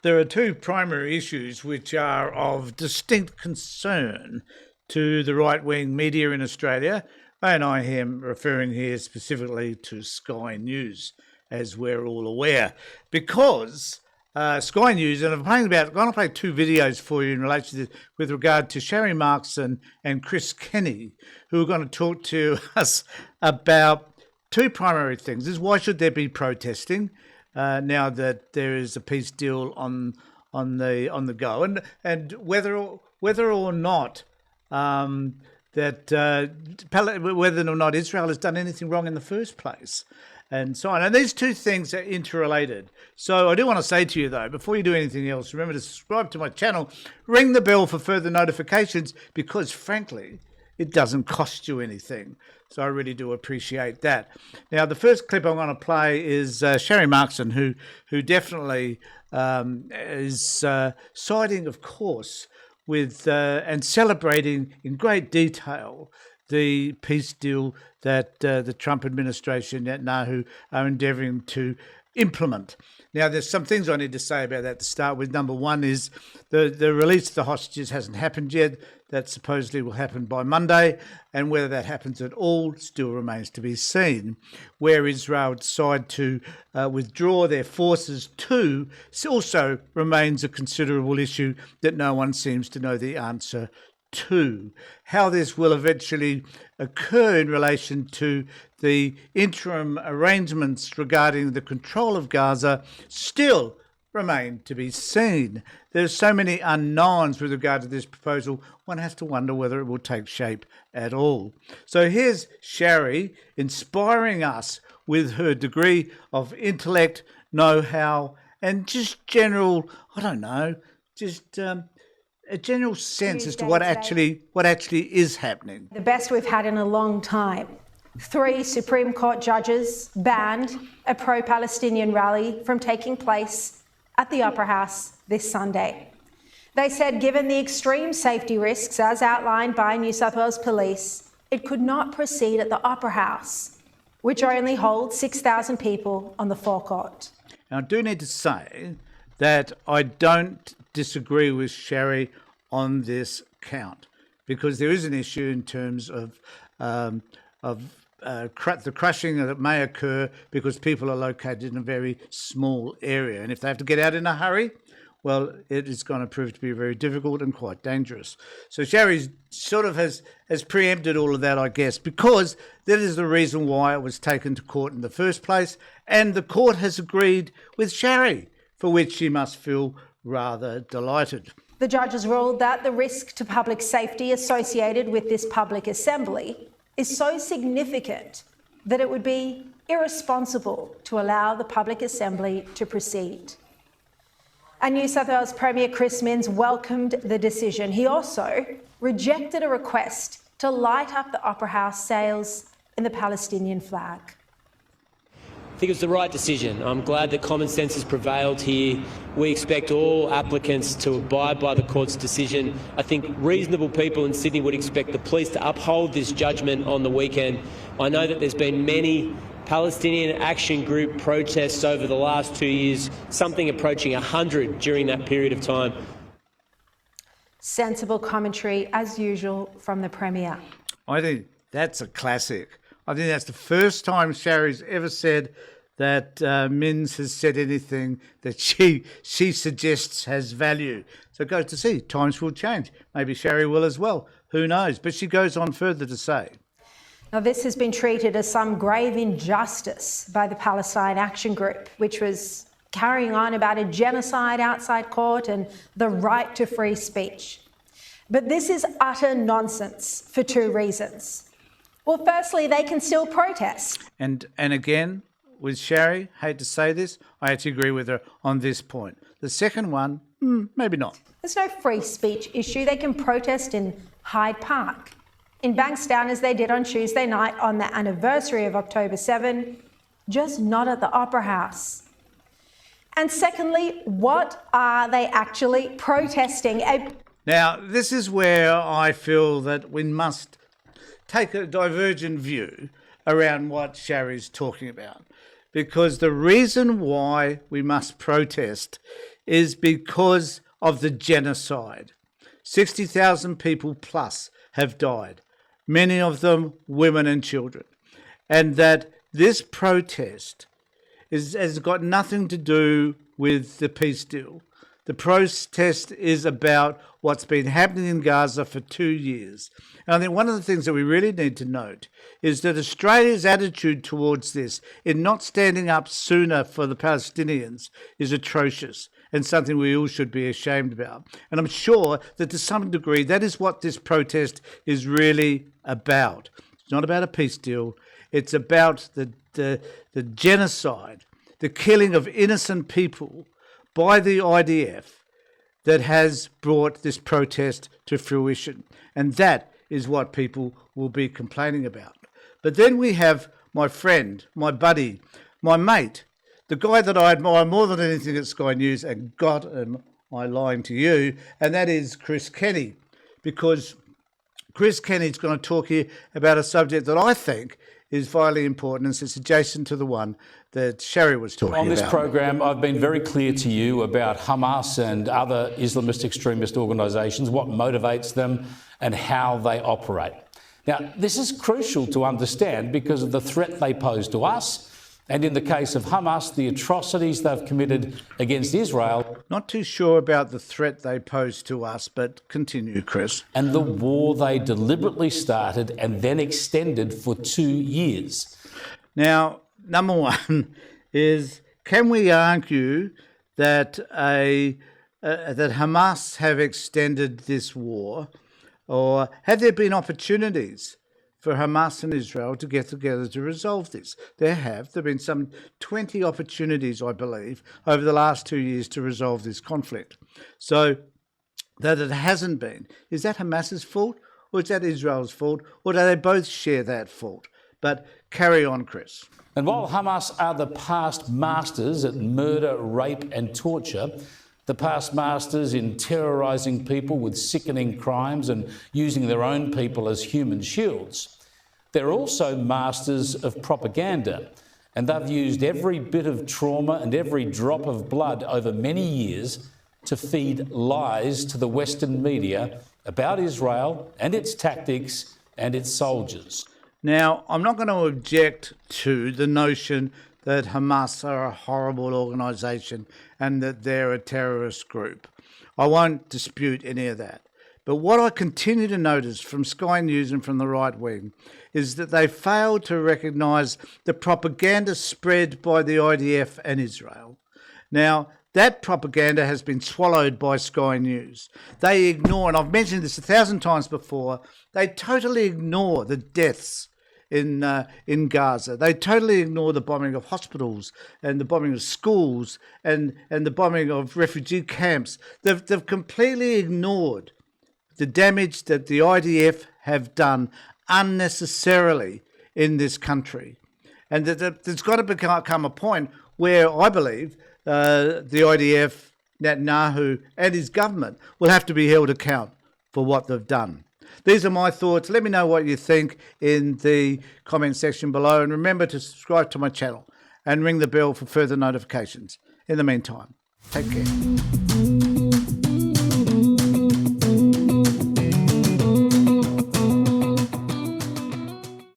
There are two primary issues which are of distinct concern to the right-wing media in Australia, and I am referring here specifically to Sky News, as we're all aware, because Sky News, and I'm going to play two videos for you in relation to this, with regard to Sherry Marks and Chris Kenny, who are going to talk to us about two primary things. Is why should there be protesting now that there is a peace deal on the go, and whether or not whether or not Israel has done anything wrong in the first place, and so on. And these two things are interrelated. So I do want to say to you, though, before you do anything else, remember to subscribe to my channel, ring the bell for further notifications, because frankly, it doesn't cost you anything. So I really do appreciate that. Now, the first clip I'm going to play is Sherry Markson, who definitely is siding, of course, with and celebrating in great detail the peace deal that the Trump administration, Netanyahu, are endeavouring to implement. Now, there's some things I need to say about that to start with. Number one is the release of the hostages hasn't happened yet. That supposedly will happen by Monday, and whether that happens at all still remains to be seen. Where Israel decide to withdraw their forces to also remains a considerable issue that no one seems to know the answer to. How this will eventually occur in relation to the interim arrangements regarding the control of Gaza still remain to be seen. There's so many unknowns with regard to this proposal, one has to wonder whether it will take shape at all. So here's Sherry inspiring us with her degree of intellect, know-how, and just general, I don't know, just a general sense as to what actually is happening. The best we've had in a long time. 3 Supreme Court judges banned a pro-Palestinian rally from taking place at the Upper House this Sunday. They said given the extreme safety risks as outlined by New South Wales Police, it could not proceed at the Upper House, which only holds 6,000 people on the forecourt. Now, I do need to say that I don't disagree with Sherry on this count, because there is an issue in terms of the crushing that may occur because people are located in a very small area. And if they have to get out in a hurry, well, it is going to prove to be very difficult and quite dangerous. So Sherry sort of has preempted all of that, I guess, because that is the reason why it was taken to court in the first place. And the court has agreed with Sherry, for which she must feel rather delighted. The judges ruled that the risk to public safety associated with this public assembly is so significant that it would be irresponsible to allow the public assembly to proceed. And New South Wales Premier Chris Minns welcomed the decision. He also rejected a request to light up the Upper House sails in the Palestinian flag. I think it's the right decision. I'm glad that common sense has prevailed here. We expect all applicants to abide by the court's decision. I think reasonable people in Sydney would expect the police to uphold this judgment on the weekend. I know that there's been many Palestinian Action Group protests over the last 2 years, something approaching 100 during that period of time. Sensible commentary, as usual, from the Premier. I think that's a classic. I think that's the first time Sherry's ever said that Minns has said anything that she suggests has value. So it goes to see, times will change. Maybe Sherry will as well. Who knows? But she goes on further to say. Now, this has been treated as some grave injustice by the Palestine Action Group, which was carrying on about a genocide outside court and the right to free speech. But this is utter nonsense for 2 reasons. Well, firstly, they can still protest. And again, with Sherry, hate to say this, I actually agree with her on this point. The second one, maybe not. There's no free speech issue. They can protest in Hyde Park, in Bankstown, as they did on Tuesday night on the anniversary of October 7, just not at the Opera House. And secondly, what are they actually protesting? Now, this is where I feel that we must take a divergent view around what Sherry's talking about, because the reason why we must protest is because of the genocide. 60,000 people plus have died, many of them women and children. And that this protest has got nothing to do with the peace deal. The protest is about what's been happening in Gaza for 2 years. And I think one of the things that we really need to note is that Australia's attitude towards this, in not standing up sooner for the Palestinians, is atrocious and something we all should be ashamed about. And I'm sure that to some degree that is what this protest is really about. It's not about a peace deal. It's about the genocide, the killing of innocent people by the IDF that has brought this protest to fruition. And that is what people will be complaining about. But then we have my friend, my buddy, my mate, the guy that I admire more than anything at Sky News, and God am I lying to you, and that is Chris Kenny, because Chris Kenny's going to talk here about a subject that I think is vitally important, and it's adjacent to the one that Sherry was talking about. On this program, I've been very clear to you about Hamas and other Islamist extremist organisations, what motivates them and how they operate. Now, this is crucial to understand because of the threat they pose to us, and in the case of Hamas, the atrocities they've committed against Israel. Not too sure about the threat they pose to us, but continue, Chris. And the war they deliberately started and then extended for 2 years. Now, number one is, can we argue that that Hamas have extended this war, or have there been opportunities for Hamas and Israel to get together to resolve this? There have been some 20 opportunities, I believe, over the last 2 years to resolve this conflict. So that it hasn't been, is that Hamas's fault, or is that Israel's fault, or do they both share that fault? But carry on, Chris. And while Hamas are the past masters at murder, rape and torture, the past masters in terrorising people with sickening crimes and using their own people as human shields, they're also masters of propaganda. And they've used every bit of trauma and every drop of blood over many years to feed lies to the Western media about Israel and its tactics and its soldiers. Now, I'm not going to object to the notion that Hamas are a horrible organisation and that they're a terrorist group. I won't dispute any of that. But what I continue to notice from Sky News and from the right wing is that they fail to recognise the propaganda spread by the IDF and Israel. Now, that propaganda has been swallowed by Sky News. They ignore, and I've mentioned this 1,000 times before, they totally ignore the deaths in Gaza. They totally ignore the bombing of hospitals and the bombing of schools and the bombing of refugee camps. They've completely ignored the damage that the IDF have done unnecessarily in this country. And that there's got to become a point where I believe the IDF, Netanyahu and his government will have to be held account for what they've done. These are my thoughts. Let me know what you think in the comment section below. And remember to subscribe to my channel and ring the bell for further notifications. In the meantime, take care.